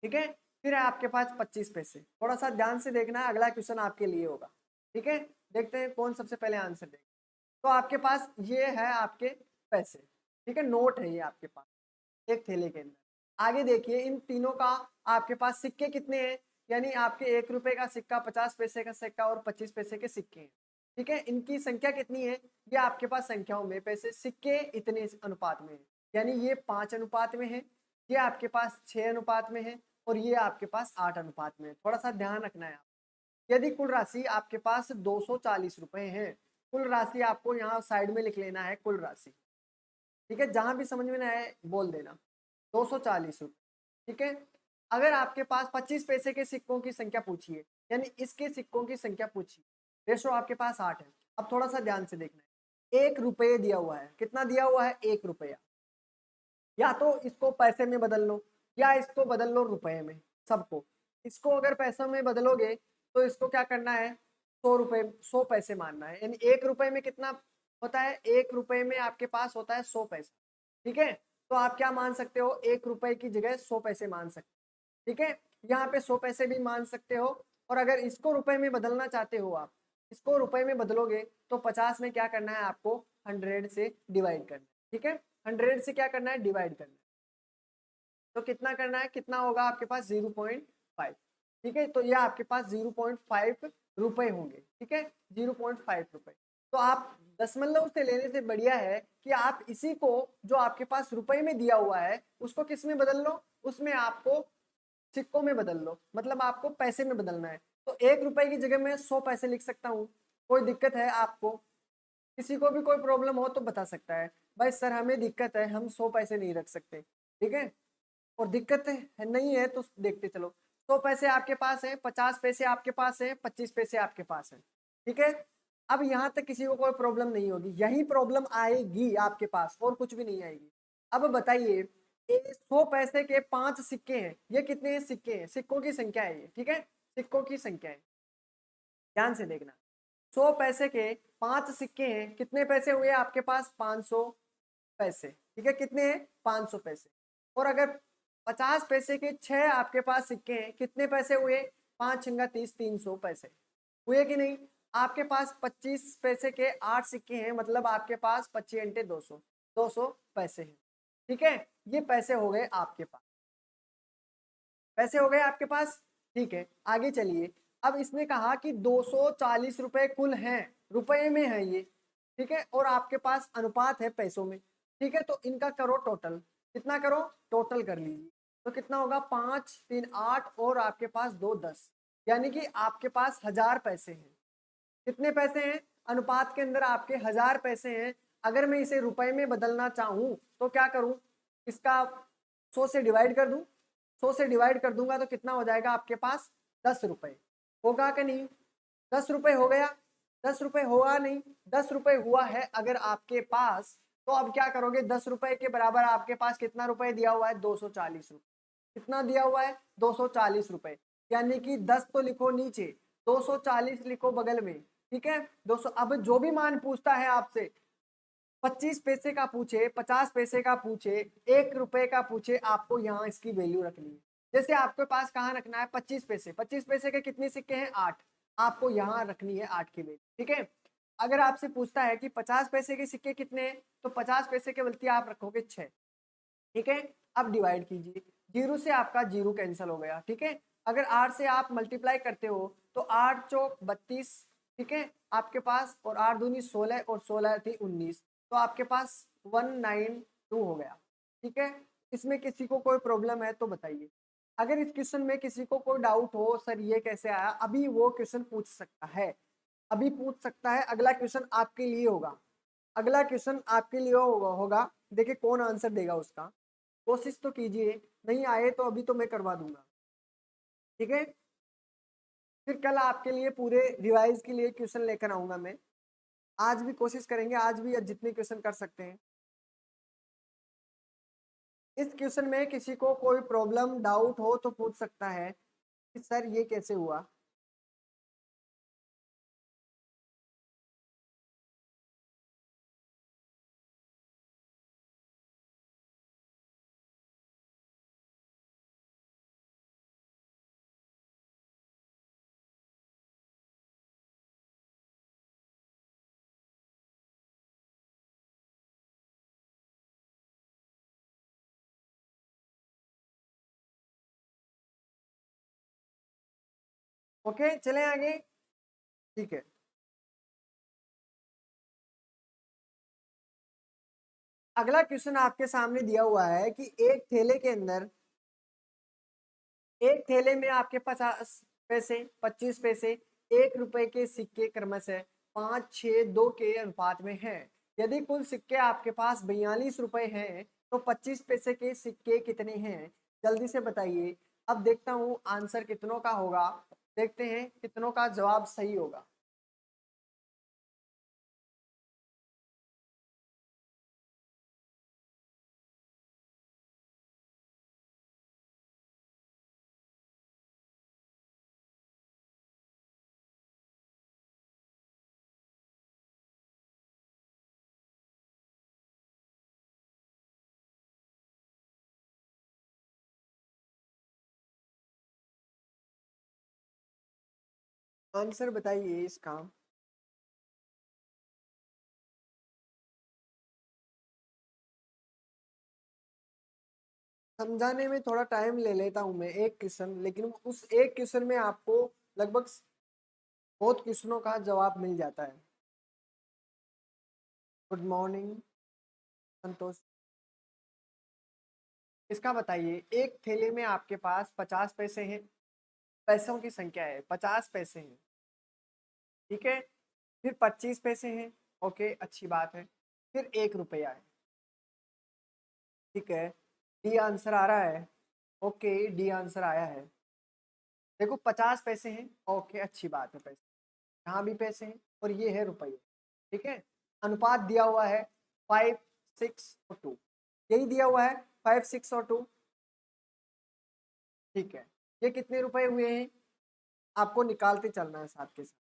Speaker 1: ठीक है, फिर है आपके पास 25 पैसे। थोड़ा सा ध्यान से देखना है, अगला क्वेश्चन आपके लिए होगा। ठीक है, देखते हैं कौन सबसे पहले आंसर देगा। तो आपके पास ये है आपके पैसे, ठीक है, नोट है ये आपके पास एक थैले के अंदर। आगे देखिए इन तीनों का आपके पास सिक्के कितने हैं, यानी आपके 1 रुपए का सिक्का, 50 पैसे का सिक्का और 25 पैसे के सिक्के हैं, ठीक है। इनकी संख्या कितनी है, ये आपके पास संख्याओं में पैसे सिक्के इतने अनुपात में है, यानी ये 5 अनुपात में है, ये आपके पास 6 अनुपात में है और ये आपके पास 8 अनुपात में है। थोड़ा सा ध्यान रखना है। यदि कुल राशि आपके पास 240 रुपए है, कुल राशि आपको यहाँ साइड में लिख लेना है कुल राशि, ठीक है, जहां भी समझ में ना आए बोल देना 240 रुपये, ठीक है। अगर आपके पास 25 पैसे के सिक्कों की संख्या पूछी है, यानी इसके सिक्कों की संख्या पूछी, रेशो आपके पास 8 है। अब थोड़ा सा ध्यान से देखना है, 1 रुपये दिया हुआ है, कितना दिया हुआ है, 1 रुपया। या तो इसको पैसे में बदल लो या इसको बदल लो रुपए में, सबको। इसको अगर पैसों में बदलोगे तो इसको क्या करना है, 100 रुपए, 100 पैसे मानना है, यानी 1 रुपए में कितना होता है, 1 रुपए में आपके पास होता है 100 पैसा, ठीक है। तो आप क्या मान सकते हो, 1 रुपए की जगह 100 पैसे मान सकते हो, ठीक है। यहाँ पे 100 पैसे भी मान सकते हो, और अगर इसको रुपए में बदलना चाहते हो आप, इसको रुपए में बदलोगे तो 50 में क्या करना है आपको, 100 से डिवाइड करना है, ठीक है। 100 से क्या करना है, डिवाइड करना है। तो कितना करना है, कितना होगा आपके पास, 0.5, ठीक है। तो यह आपके पास 0.5 रुपए होंगे, ठीक है, 0.5 रुपए। तो आप दशमलव से लेने से बढ़िया है कि आप इसी को जो आपके पास रुपए में दिया हुआ है उसको किस में बदल लो, उसमें आपको सिक्कों में बदल लो, मतलब आपको पैसे में बदलना है। तो 1 रुपए की जगह मैं 100 पैसे लिख सकता हूँ। कोई दिक्कत है आपको, किसी को भी कोई प्रॉब्लम हो तो बता सकता है, भाई सर हमें दिक्कत है, हम 100 पैसे नहीं रख सकते, ठीक है। और दिक्कत है नहीं है तो देखते चलो, 100 पैसे आपके पास है, 50 पैसे आपके पास है, 25 पैसे आपके पास है, ठीक है। अब यहाँ तक किसी को कोई प्रॉब्लम नहीं होगी, यही प्रॉब्लम आएगी आपके पास और कुछ भी नहीं आएगी। अब बताइए, 100 पैसे के 5 सिक्के हैं, ये कितने सिक्के हैं, सिक्कों की संख्या है ये, ठीक है, सिक्कों की संख्या है, ध्यान से देखना। 100 पैसे के 5 सिक्के हैं, कितने पैसे हुए आपके पास, 500 पैसे, ठीक है, कितने हैं, 500 पैसे। और अगर 50 पैसे के 6 आपके पास सिक्के हैं, कितने पैसे हुए, 5 × 5 = 30, 300 पैसे हुए कि नहीं। आपके पास 25 पैसे के 8 सिक्के हैं, मतलब आपके पास 25 × 200, 200 पैसे हैं, ठीक है। ये पैसे हो गए आपके पास, पैसे हो गए आपके पास, ठीक है। आगे चलिए, अब इसने कहा कि 240 रुपए कुल हैं, रुपए में है ये, ठीक है, और आपके पास अनुपात है पैसों में, ठीक है। तो इनका करो टोटल, कितना करो, टोटल कर लीजिए। तो कितना होगा, 5 3 8 और आपके पास 2 10, यानी कि आपके पास 1000 पैसे हैं। कितने पैसे हैं, अनुपात के अंदर आपके 1000 पैसे हैं। अगर मैं इसे रुपए में बदलना चाहूं तो क्या करूं, इसका 100 से डिवाइड कर दूं, 100 से डिवाइड कर दूंगा तो कितना हो जाएगा आपके पास, 10 रुपए होगा कि नहीं, 10 रुपए हो गया, 10 रुपए हुआ नहीं, 10 रुपए हुआ है अगर आपके पास। तो अब क्या करोगे, 10 रुपए के बराबर आपके पास कितना रुपए दिया हुआ है, 240 रुपए, कितना दिया हुआ है, 240 रुपए, यानी कि 10 तो लिखो नीचे, 240 लिखो बगल में, ठीक है। 200, अब जो भी मान पूछता है आपसे, 25 पैसे का पूछे, 50 पैसे का पूछे, 1 रुपए का पूछे, आपको यहाँ इसकी वैल्यू रखनी है। जैसे आपके पास कहाँ रखना है, 25 पैसे, 25 पैसे के कितने सिक्के हैं, 8, आपको यहाँ रखनी है 8 की वैल्यू, ठीक है। अगर आपसे पूछता है कि 50 पैसे के सिक्के कितने हैं, तो 50 पैसे के बल्कि आप रखोगे 6, ठीक है। अब डिवाइड कीजिए, 0 से आपका 0 कैंसिल हो गया, ठीक है। अगर 8 से आप मल्टीप्लाई करते हो तो 8 चौक 32, ठीक है, आपके पास, और 8 दूनी 16 और 16 थी 19, तो आपके पास 192 हो गया, ठीक है। इसमें किसी को कोई प्रॉब्लम है तो बताइए। अगर इस क्वेश्चन में किसी को कोई डाउट हो, सर ये कैसे आया, अभी वो क्वेश्चन पूछ सकता है, अभी पूछ सकता है। अगला क्वेश्चन आपके लिए होगा, अगला क्वेश्चन आपके लिए होगा, देखिए कौन आंसर देगा उसका, कोशिश तो कीजिए, नहीं आए तो अभी तो मैं करवा दूंगा, ठीक है। फिर कल आपके लिए पूरे रिवाइज के लिए क्वेश्चन लेकर आऊंगा मैं, आज भी कोशिश करेंगे, आज भी जितने क्वेश्चन कर सकते हैं। इस क्वेश्चन में किसी को कोई प्रॉब्लम डाउट हो तो पूछ सकता है कि सर ये कैसे हुआ। ओके, चलें आगे। ठीक है, अगला क्वेश्चन आपके सामने दिया हुआ है कि एक ठेले के अंदर, एक थैले में आपके 50 पैसे, 25 पैसे, 1 रुपए के सिक्के क्रमशः 5, 6, 2 के अनुपात में हैं। यदि कुल सिक्के आपके पास 42 रुपए हैं तो 25 पैसे के सिक्के कितने हैं, जल्दी से बताइए। अब देखता हूँ आंसर कितनों का होगा, देखते हैं कितनों का जवाब सही होगा। आंसर बताइए इसका। समझाने में थोड़ा टाइम ले लेता हूं मैं एक क्वेश्चन, लेकिन उस एक क्वेश्चन में आपको लगभग बहुत क्वेश्चनों का जवाब मिल जाता है। गुड मॉर्निंग संतोष। इसका बताइए, एक थैले में आपके पास 50 पैसे हैं, पैसों की संख्या है 50 पैसे हैं, ठीक है। फिर 25 पैसे हैं, ओके अच्छी बात है। फिर 1 रुपया है, ठीक है। डी आंसर आ रहा है, ओके डी आंसर आया है। देखो 50 पैसे हैं, ओके अच्छी बात है, पैसे यहाँ भी पैसे हैं और ये है रुपये, ठीक है। अनुपात दिया हुआ है 5, 6 और 2, यही दिया हुआ है 5, 6 और 2, ठीक है। ये कितने रुपए हुए हैं, आपको निकालते चलना है साथ के साथ।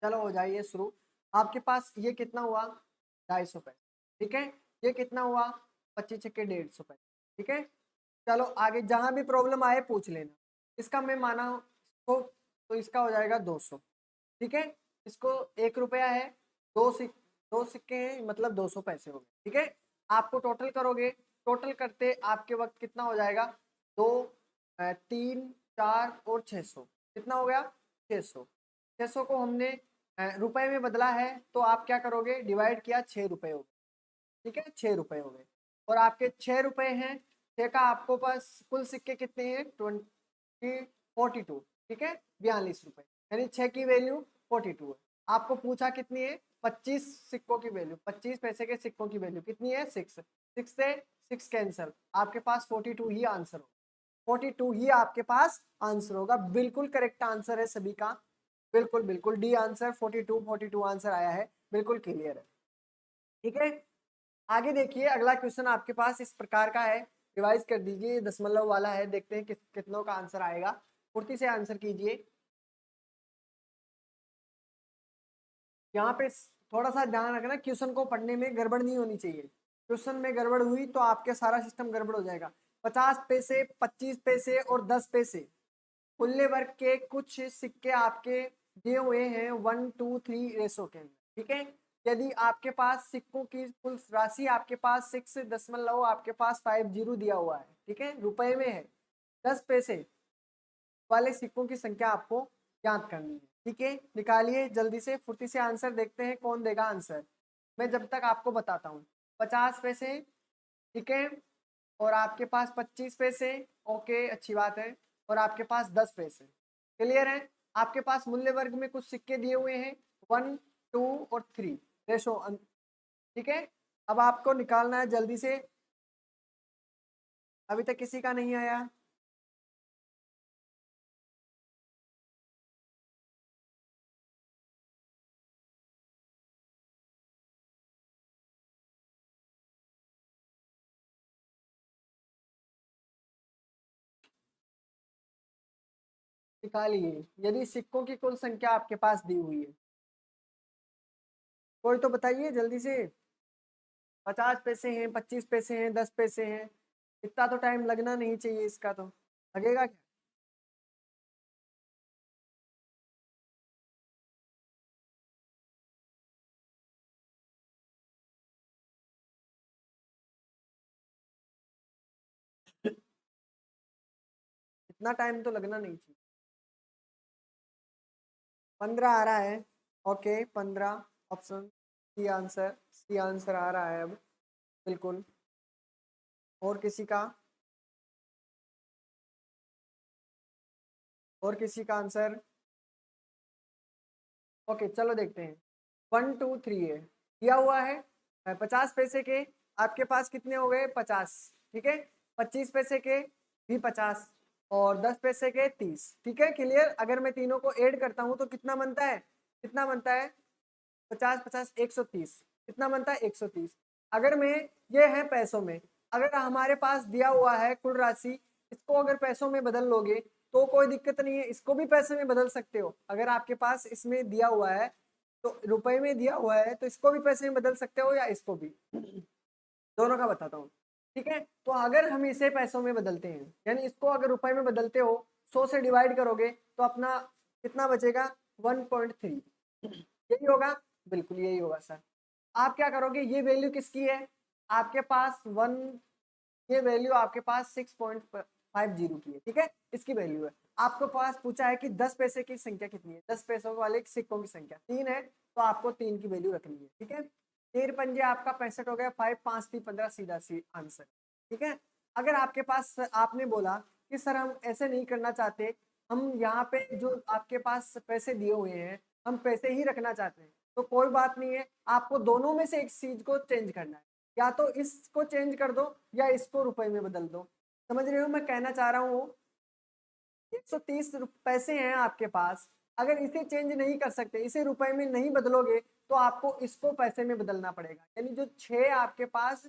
Speaker 1: चलो हो जाइए शुरू। आपके पास ये कितना हुआ, 250 पैसे, ठीक है। ये कितना हुआ, 25 छक्के 150 पैसे, ठीक है। चलो आगे, जहां भी प्रॉब्लम आए पूछ लेना। इसका मैं माना तो इसका हो जाएगा 200, ठीक है। इसको 1 रुपया है, दो सिक दो सिक्के हैं, मतलब 200 पैसे हो गए, ठीक है। आपको टोटल करोगे, टोटल करते आपके वक्त कितना हो जाएगा, 2, 3, 4 और 600, कितना हो गया, 600। 600 को हमने रुपए में बदला है, तो आप क्या करोगे, डिवाइड किया, 6 रुपए हो गए, ठीक है, 6 रुपए हो गए। और आपके 6 रुपए हैं, 6 का आपको पास कुल सिक्के कितने हैं, 42, ठीक है, 42 रुपए, यानी 6 की वैल्यू 42 है। आपको पूछा कितनी है, 25 सिक्कों की वैल्यू, 25 पैसे के सिक्कों की वैल्यू कितनी है, 6 से 6 कैंसल, आपके पास 42 ही आंसर होगा, 42 ही आपके पास आंसर होगा। बिल्कुल करेक्ट आंसर है सभी का, बिल्कुल बिल्कुल डी आंसर 42 आंसर आया है, बिल्कुल क्लियर है, ठीक है। आगे देखिए, अगला क्वेश्चन आपके पास इस प्रकार का है, रिवाइज कर दीजिए, दशमलव वाला है, देखते हैं कितनों का आंसर आएगा, फुर्ती से आंसर कीजिए। यहाँ पे थोड़ा सा ध्यान रखना, क्वेश्चन को पढ़ने में गड़बड़ नहीं होनी चाहिए, क्वेश्चन में गड़बड़ हुई तो आपके सारा सिस्टम गड़बड़ हो जाएगा। 50 पैसे, 25 पैसे और 10 पैसे मूल्य वर्ग के कुछ सिक्के आपके दिए हुए हैं 1, 2, 3 रेशो के अंदर, ठीक है। यदि आपके पास सिक्कों की कुल राशि आपके पास 6 दशमलव आपके पास 50 दिया हुआ है, ठीक है, रुपए में है, 10 पैसे वाले सिक्कों की संख्या आपको ज्ञात करनी है, ठीक है। निकालिए जल्दी से, फुर्ती से आंसर, देखते हैं कौन देगा आंसर। मैं जब तक आपको बताता हूँ, 50 पैसे, ठीक है, और आपके पास 25 पैसे, ओके अच्छी बात है, और आपके पास 10 पैसे, क्लियर है। आपके पास मूल्य वर्ग में कुछ सिक्के दिए हुए हैं 1, 2 और 3 रेशो, ठीक है। अब आपको निकालना है जल्दी से, अभी तक किसी का नहीं आया। निकालिए, यदि सिक्कों की कुल संख्या आपके पास दी हुई है, कोई तो बताइए जल्दी से। 50 पैसे हैं, 25 पैसे हैं, 10 पैसे हैं, इतना तो टाइम लगना नहीं चाहिए, इसका तो लगेगा क्या। इतना टाइम तो लगना नहीं चाहिए। 15 आ रहा है, ओके 15 ऑप्शन सी आंसर आ रहा है अब, बिल्कुल। और किसी का, और किसी का आंसर? ओके चलो देखते हैं। 1 2 3 है दिया हुआ है 50 पैसे के, आपके पास कितने हो गए 50, ठीक है। 25 पैसे के भी 50 और 10 पैसे के 30, ठीक है क्लियर। अगर मैं तीनों को ऐड करता हूँ तो कितना बनता है, कितना बनता है 50 50 130, कितना बनता है 130। अगर मैं, ये है पैसों में, अगर हमारे पास दिया हुआ है कुल राशि, इसको अगर पैसों में बदल लोगे तो कोई दिक्कत नहीं है, इसको भी पैसे में बदल सकते हो। अगर आपके पास इसमें दिया हुआ है तो रुपए में दिया हुआ है तो इसको भी पैसे में बदल सकते हो या इसको भी, दोनों का बताता हूँ, ठीक है। तो अगर हम इसे पैसों में बदलते हैं, यानी इसको अगर रुपए में बदलते हो, 100 से डिवाइड करोगे तो अपना कितना बचेगा 1.3, यही होगा, बिल्कुल यही होगा सर। आप क्या करोगे, ये वैल्यू किसकी है, आपके पास वन, ये वैल्यू आपके पास 6.50 की है, ठीक है, इसकी वैल्यू है। आपको पास पूछा है कि 10 पैसे की संख्या कितनी है, 10 पैसों वाले सिक्कों की संख्या 3 है, तो आपको 3 की वैल्यू रखनी है, ठीक है। 13 पंजे आपका 65 हो गया, 5 5 3 15 सीधा सी आंसर, ठीक है। अगर आपके पास, आपने बोला कि सर हम ऐसे नहीं करना चाहते, हम यहाँ पे जो आपके पास पैसे दिए हुए हैं हम पैसे ही रखना चाहते हैं, तो कोई बात नहीं है, आपको दोनों में से एक चीज को चेंज करना है, या तो इसको चेंज कर दो या इसको रुपए में बदल दो। समझ रहे हो मैं कहना चाह रहा हूँ, 130 पैसे हैं आपके पास, अगर इसे चेंज नहीं कर सकते, इसे रुपए में नहीं बदलोगे तो आपको इसको पैसे में बदलना पड़ेगा। यानी जो 6 आपके पास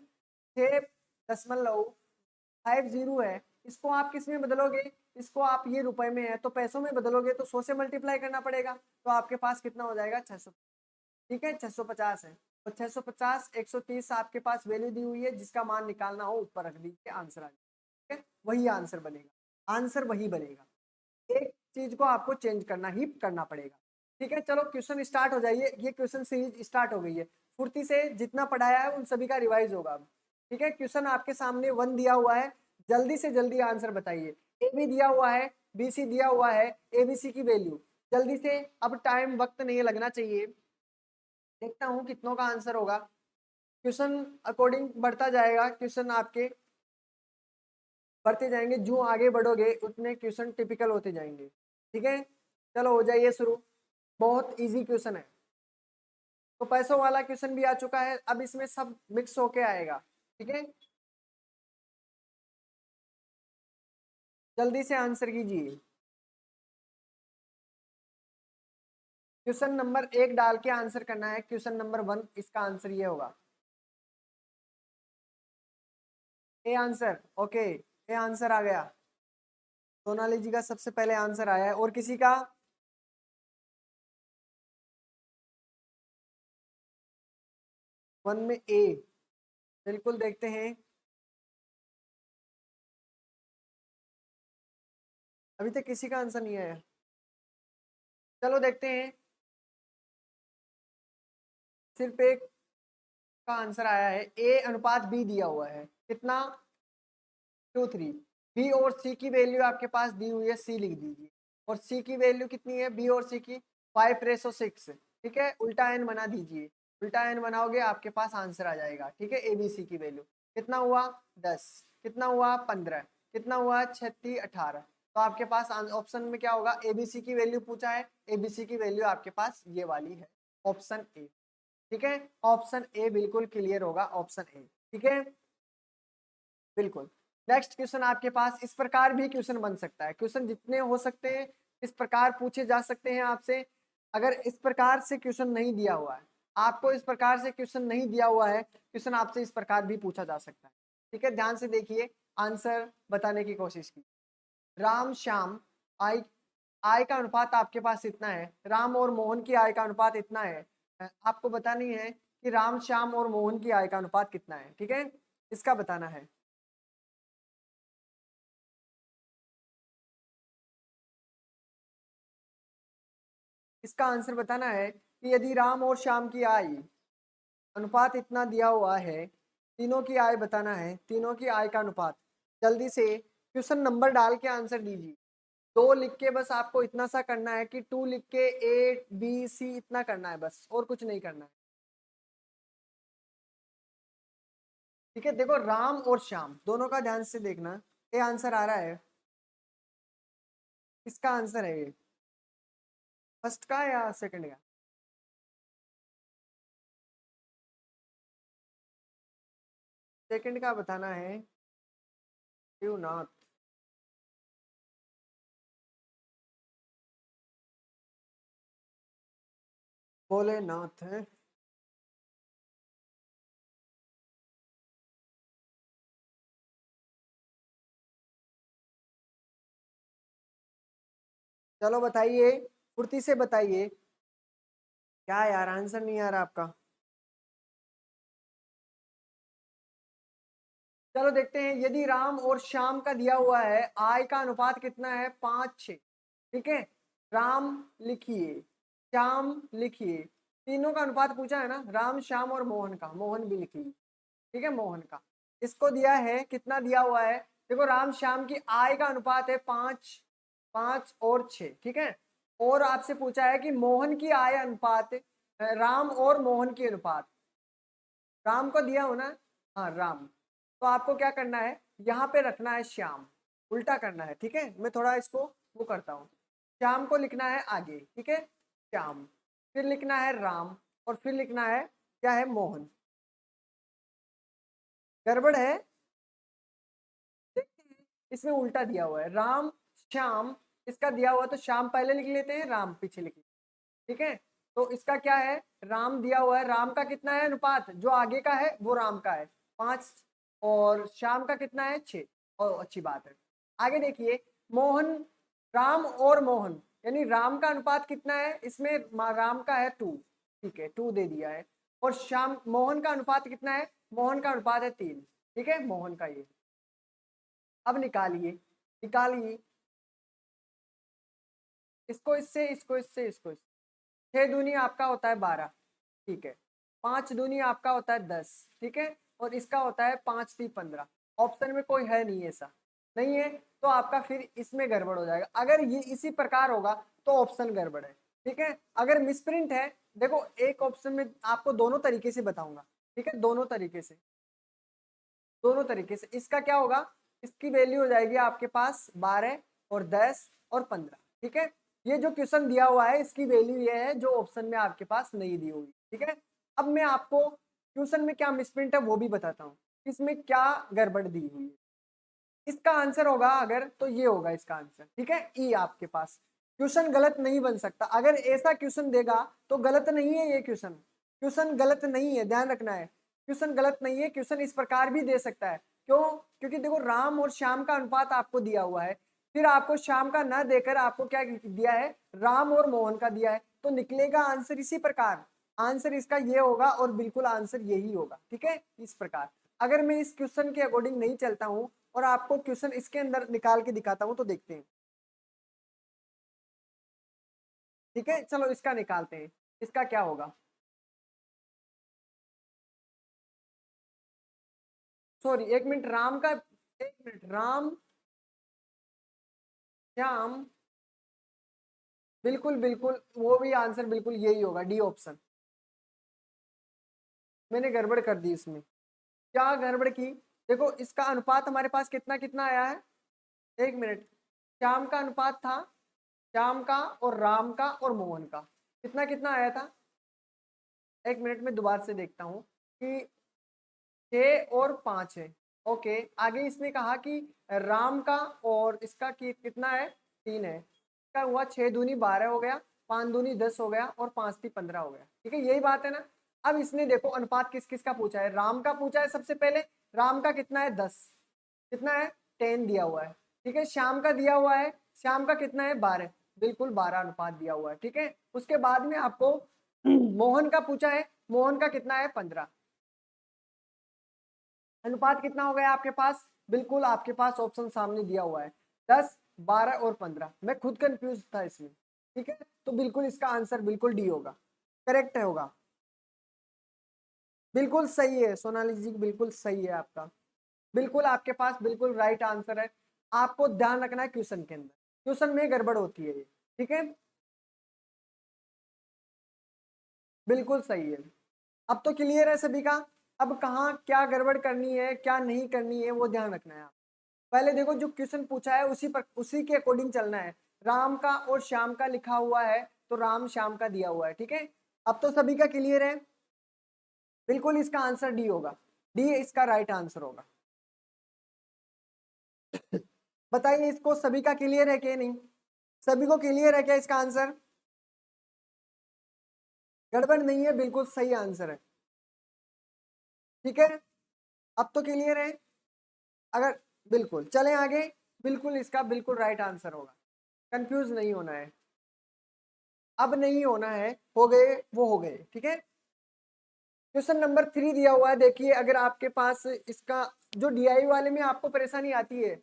Speaker 1: 6.50 है, इसको आप किस में बदलोगे, इसको आप, ये रुपए में है तो पैसों में बदलोगे तो 100 से मल्टीप्लाई करना पड़ेगा, तो आपके पास कितना हो जाएगा 600, ठीक है 650 है। तो 650 130 आपके पास वैल्यू दी हुई है, जिसका मान निकालना हो ऊपर रख दीजिए, आंसर आ जाएगा, ठीक है, वही आंसर बनेगा, आंसर वही बनेगा, एक चीज को आपको चेंज करना ही करना पड़ेगा, ठीक है। चलो क्वेश्चन स्टार्ट हो जाइए, ये क्वेश्चन सीरीज स्टार्ट हो गई है, फुर्ती से जितना पढ़ाया है उन सभी का रिवाइज होगा अब, ठीक है। क्वेश्चन आपके सामने 1 दिया हुआ है, जल्दी से जल्दी आंसर बताइए। ए बी दिया हुआ है, बी सी दिया हुआ है, ए बी सी की वैल्यू जल्दी से, अब टाइम वक्त नहीं लगना चाहिए, देखता हूँ कितनों का आंसर होगा। क्वेश्चन अकॉर्डिंग बढ़ता जाएगा, क्वेश्चन आपके बढ़ते जाएंगे, जो आगे बढ़ोगे उतने क्वेश्चन टिपिकल होते जाएंगे, ठीक है। चलो हो जाइए शुरू, बहुत इजी क्वेश्चन है। तो पैसों वाला क्वेश्चन भी आ चुका है, अब इसमें सब मिक्स होके आएगा, ठीक है। जल्दी से आंसर कीजिए, क्वेश्चन नंबर 1 डाल के आंसर करना है, क्वेश्चन नंबर 1 इसका आंसर ये होगा, A answer, okay A answer आ गया, सोनाली जी का सबसे पहले आंसर आया है, और किसी का? वन में ए, बिल्कुल देखते हैं, अभी तक किसी का आंसर नहीं आया, चलो देखते हैं। सिर्फ एक का आंसर आया है, ए अनुपात बी दिया हुआ है, कितना 2 3, बी और सी की वैल्यू आपके पास दी हुई है, सी लिख दीजिए, और सी की वैल्यू कितनी है, बी और सी की 5:6, ठीक है, उल्टा एन बना दीजिए, उल्टा एन बनाओगे आपके पास आंसर आ जाएगा, ठीक है। ए बी सी की वैल्यू कितना हुआ 10, कितना हुआ 15, कितना हुआ 36 18, तो आपके पास ऑप्शन में क्या होगा, एबीसी की वैल्यू पूछा है, एबीसी की वैल्यू आपके पास ये वाली है, ऑप्शन ए, ठीक है, ऑप्शन ए बिल्कुल क्लियर होगा, ऑप्शन ए, ठीक है, बिल्कुल। नेक्स्ट क्वेश्चन आपके पास इस प्रकार भी क्वेश्चन बन सकता है, क्वेश्चन जितने हो सकते हैं इस प्रकार पूछे जा सकते हैं आपसे। अगर इस प्रकार से क्वेश्चन नहीं दिया हुआ है, आपको इस प्रकार से क्वेश्चन नहीं दिया हुआ है, क्वेश्चन आपसे इस प्रकार भी पूछा जा सकता है, ठीक है। ध्यान से देखिए, आंसर बताने की कोशिश की। राम श्याम, आय आय का अनुपात आपके पास इतना है, राम और मोहन की आय का अनुपात इतना है, आपको बतानी है कि राम श्याम और मोहन की आय का अनुपात कितना है, ठीक है, इसका बताना है। इसका आंसर बताना है कि यदि राम और श्याम की आय अनुपात इतना दिया हुआ है, तीनों की आय बताना है, तीनों की आय का अनुपात, जल्दी से क्वेश्चन नंबर डाल के आंसर दीजिए। 2 लिख के बस आपको इतना सा करना है कि 2 लिख के ए बी सी इतना करना है बस, और कुछ नहीं करना है। ठीक है, देखो राम और श्याम दोनों का ध्यान से देखना, ये आंसर आ रहा है, इसका आंसर है ये, फर्स्ट का या सेकंड का? सेकंड का बताना है, शिवनाथ। भोलेनाथ है। चलो बताइए, फुर्ती से बताइए। क्या यार, आंसर नहीं आ रहा आपका? चलो देखते हैं, यदि राम और श्याम का दिया हुआ है, आय का अनुपात कितना है? 5:6। ठीक है, राम लिखिए, श्याम लिखिए, तीनों का अनुपात पूछा है ना, राम श्याम और मोहन का, मोहन भी लिखिए। ठीक है, मोहन का इसको दिया है, कितना दिया हुआ है? देखो राम श्याम की आय का अनुपात है 5, 5 और 6। ठीक है, और आपसे पूछा है कि मोहन की आय अनुपात, राम और मोहन की अनुपात, राम को दिया हो ना, हाँ राम, तो आपको क्या करना है, यहाँ पे रखना है श्याम, उल्टा करना है। ठीक है, मैं थोड़ा इसको वो करता हूँ, श्याम को लिखना है आगे। ठीक है, श्याम, फिर लिखना है राम, और फिर लिखना है क्या है, मोहन। गड़बड़ है, देखते हैं, इसमें उल्टा दिया हुआ है, राम श्याम, इसका दिया हुआ तो श्याम पहले लिख लेते हैं, राम पीछे लिख लेते हैं। ठीक है, तो इसका क्या है, राम दिया हुआ है, राम का कितना है अनुपात, जो आगे का है वो राम का है 5, और श्याम का कितना है 6। और अच्छी बात है, आगे देखिए, मोहन, राम और मोहन, यानी राम का अनुपात कितना है इसमें, राम का है 2। ठीक है, 2 दे दिया है, और श्याम, मोहन का अनुपात कितना है, मोहन का अनुपात है 3। ठीक है, मोहन का ये, अब निकालिए, निकालिए, इसको इससे, इसको इससे, इसको इससे, 6 दूनी आपका होता है 12। ठीक है, 5 दूनी आपका होता है 10। ठीक है, और इसका होता है 5 3 15। ऑप्शन में कोई है नहीं ऐसा, नहीं है, तो आपका फिर इसमें गड़बड़ हो जाएगा। अगर ये इसी प्रकार होगा तो ऑप्शन गड़बड़ है। ठीक है, अगर मिसप्रिंट है, देखो एक ऑप्शन में आपको दोनों तरीके से बताऊंगा। ठीक है, दोनों तरीके से, दोनों तरीके से इसका क्या होगा, इसकी वैल्यू हो जाएगी आपके पास 12 और 10 और 15। ठीक है, ये जो क्वेश्चन दिया हुआ है इसकी वैल्यू ये है जो ऑप्शन में आपके पास नहीं दी होगी। ठीक है, अब मैं आपको क्वेश्चन में क्या मिसप्रिंट है वो भी बताता हूँ, इसमें क्या गड़बड़ दी हुई है। इसका आंसर होगा अगर, तो ये होगा इसका आंसर। ठीक है, ई आपके पास क्वेश्चन गलत नहीं बन सकता, अगर ऐसा क्वेश्चन देगा तो गलत नहीं है ये क्वेश्चन, क्वेश्चन गलत नहीं है, ध्यान रखना है, क्वेश्चन गलत नहीं है, क्वेश्चन इस प्रकार भी दे सकता है। क्यों? क्योंकि देखो राम और श्याम का अनुपात आपको दिया हुआ है, फिर आपको श्याम का न देकर आपको क्या दिया है, राम और मोहन का दिया है, तो निकलेगा आंसर इसी प्रकार, आंसर इसका ये होगा, और बिल्कुल आंसर यही होगा। ठीक है, इस प्रकार अगर मैं इस क्वेश्चन के अकॉर्डिंग नहीं चलता हूं और आपको क्वेश्चन इसके अंदर निकाल के दिखाता हूं तो देखते हैं। ठीक है, चलो इसका निकालते हैं, इसका क्या होगा, सॉरी एक मिनट, राम का, एक मिनट, राम श्याम, बिल्कुल बिल्कुल वो भी आंसर बिल्कुल यही होगा, डी ऑप्शन। मैंने गड़बड़ कर दी इसमें, क्या गड़बड़ की, देखो इसका अनुपात हमारे पास कितना कितना आया है, एक मिनट, श्याम का अनुपात था, श्याम का और राम का और मोहन का कितना कितना आया था, एक मिनट में दोबारा से देखता हूँ कि 6 और 5 है। ओके, आगे इसने कहा कि राम का और इसका कितना है, 3 है, इसका हुआ 6 दूनी 12 हो गया, 5 दूनी 10 हो गया, और 5 3 15 हो गया। ठीक है, यही बात है ना। अब इसने देखो अनुपात किस किस का पूछा है, राम का पूछा है सबसे पहले, राम का कितना है 10, कितना है 10 दिया हुआ है। ठीक है, श्याम का दिया हुआ है, श्याम का कितना है 12, बिल्कुल 12 अनुपात दिया हुआ है। ठीक है, उसके बाद में आपको मोहन का पूछा है, मोहन का कितना है 15, अनुपात कितना हो गया आपके पास, बिल्कुल आपके पास ऑप्शन सामने दिया हुआ है, 10 12 और 15। मैं खुद कंफ्यूज था इसमें। ठीक है, तो बिल्कुल इसका आंसर बिल्कुल डी होगा, करेक्ट है होगा, बिल्कुल सही है सोनाली जी, बिल्कुल सही है आपका, बिल्कुल आपके पास बिल्कुल राइट आंसर है। आपको ध्यान रखना है क्वेश्चन के अंदर, क्वेश्चन में गड़बड़ होती है ये, ठीक है, बिल्कुल सही है। अब तो क्लियर है सभी का। अब कहाँ क्या गड़बड़ करनी है क्या नहीं करनी है वो ध्यान रखना है आप। पहले देखो जो क्वेश्चन पूछा है उसी के अकॉर्डिंग चलना है। राम का और श्याम का लिखा हुआ है तो राम श्याम का दिया हुआ है, ठीक है। अब तो सभी का क्लियर है, बिल्कुल इसका आंसर डी होगा, डी इसका राइट आंसर होगा। बताइए इसको सभी का क्लियर है कि नहीं, सभी को क्लियर है क्या इसका आंसर? गड़बड़ नहीं है, बिल्कुल सही आंसर है, ठीक है। अब तो क्लियर है, अगर बिल्कुल चलें आगे, बिल्कुल इसका बिल्कुल राइट आंसर होगा, कंफ्यूज नहीं होना है, अब नहीं होना है, हो गए वो हो गए, ठीक है। क्वेश्चन नंबर 3 दिया हुआ है, देखिए अगर आपके पास इसका जो डीआई वाले में आपको परेशानी आती है,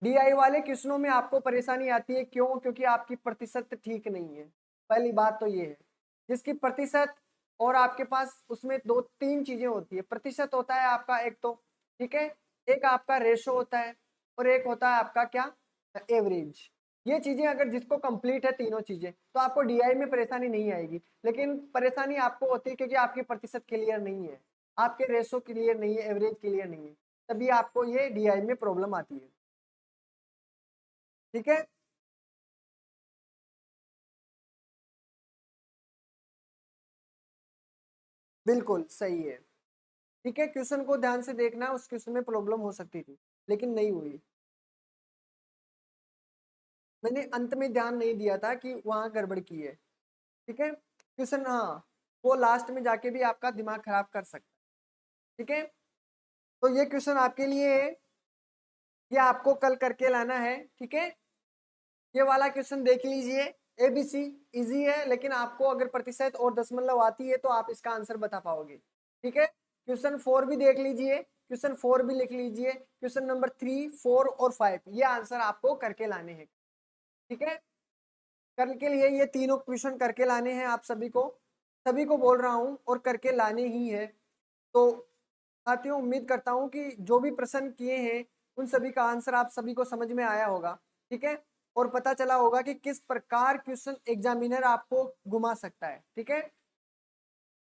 Speaker 1: डीआई वाले क्वेश्चनों में आपको परेशानी आती है क्यों? क्योंकि आपकी प्रतिशत ठीक नहीं है, पहली बात तो ये है। जिसकी प्रतिशत और आपके पास उसमें 2-3 चीजें होती है, प्रतिशत होता है आपका एक तो, ठीक है, एक आपका रेशो होता है और एक होता है आपका क्या, एवरेज। ये चीजें अगर जिसको कंप्लीट है तीनों चीजें तो आपको डीआई में परेशानी नहीं आएगी, लेकिन परेशानी आपको होती है क्योंकि आपकी प्रतिशत क्लियर नहीं है, आपके रेशो क्लियर नहीं है, एवरेज क्लियर नहीं है, तभी आपको ये डीआई में प्रॉब्लम आती है, ठीक है। बिल्कुल सही है, ठीक है, क्वेश्चन को ध्यान से देखना, उस क्वेश्चन में प्रॉब्लम हो सकती थी लेकिन नहीं हुई। मैंने अंत में ध्यान नहीं दिया था कि वहां गड़बड़ की है, ठीक है। क्वेश्चन हाँ, वो लास्ट में जाके भी आपका दिमाग खराब कर सकता है, ठीक है। तो ये क्वेश्चन आपके लिए है, ये आपको कल करके लाना है, ठीक है। ये वाला क्वेश्चन देख लीजिए, एबीसी इजी है, लेकिन आपको अगर प्रतिशत और दशमलव आती है तो आप इसका आंसर बता पाओगे, ठीक है। क्वेश्चन 4 भी देख लीजिए, क्वेश्चन 4 भी लिख लीजिए, क्वेश्चन नंबर 3, 4 और 5 ये आंसर आपको करके लाने हैं, ठीक है। कल के लिए ये तीनों क्वेश्चन करके लाने हैं आप सभी को बोल रहा हूं और करके लाने ही है। तो साथियों उम्मीद करता हूं कि जो भी प्रश्न किए हैं उन सभी का आंसर आप सभी को समझ में आया होगा, ठीक है, और पता चला होगा कि किस प्रकार क्वेश्चन एग्जामिनर आपको घुमा सकता है, ठीक है।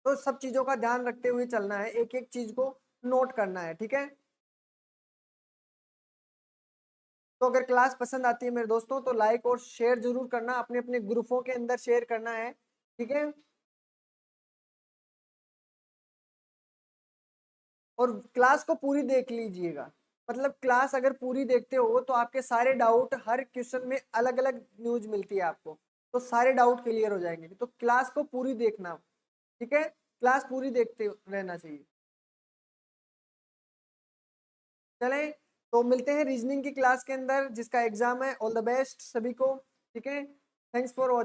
Speaker 1: तो सब चीजों का ध्यान रखते हुए चलना है, एक एक चीज को नोट करना है, ठीक है। तो अगर क्लास पसंद आती है मेरे दोस्तों तो लाइक और शेयर जरूर करना, अपने अपने ग्रुपों के अंदर शेयर करना है, ठीक है। और क्लास को पूरी देख लीजिएगा, मतलब क्लास अगर पूरी देखते हो तो आपके सारे डाउट, हर क्वेश्चन में अलग अलग न्यूज मिलती है आपको, तो सारे डाउट क्लियर हो जाएंगे, तो क्लास को पूरी देखना, ठीक है, क्लास पूरी देखते रहना चाहिए। चलें, तो मिलते हैं रीजनिंग की क्लास के अंदर जिसका एग्जाम है, ऑल द बेस्ट सभी को, ठीक है, थैंक्स फॉर वॉचिंग।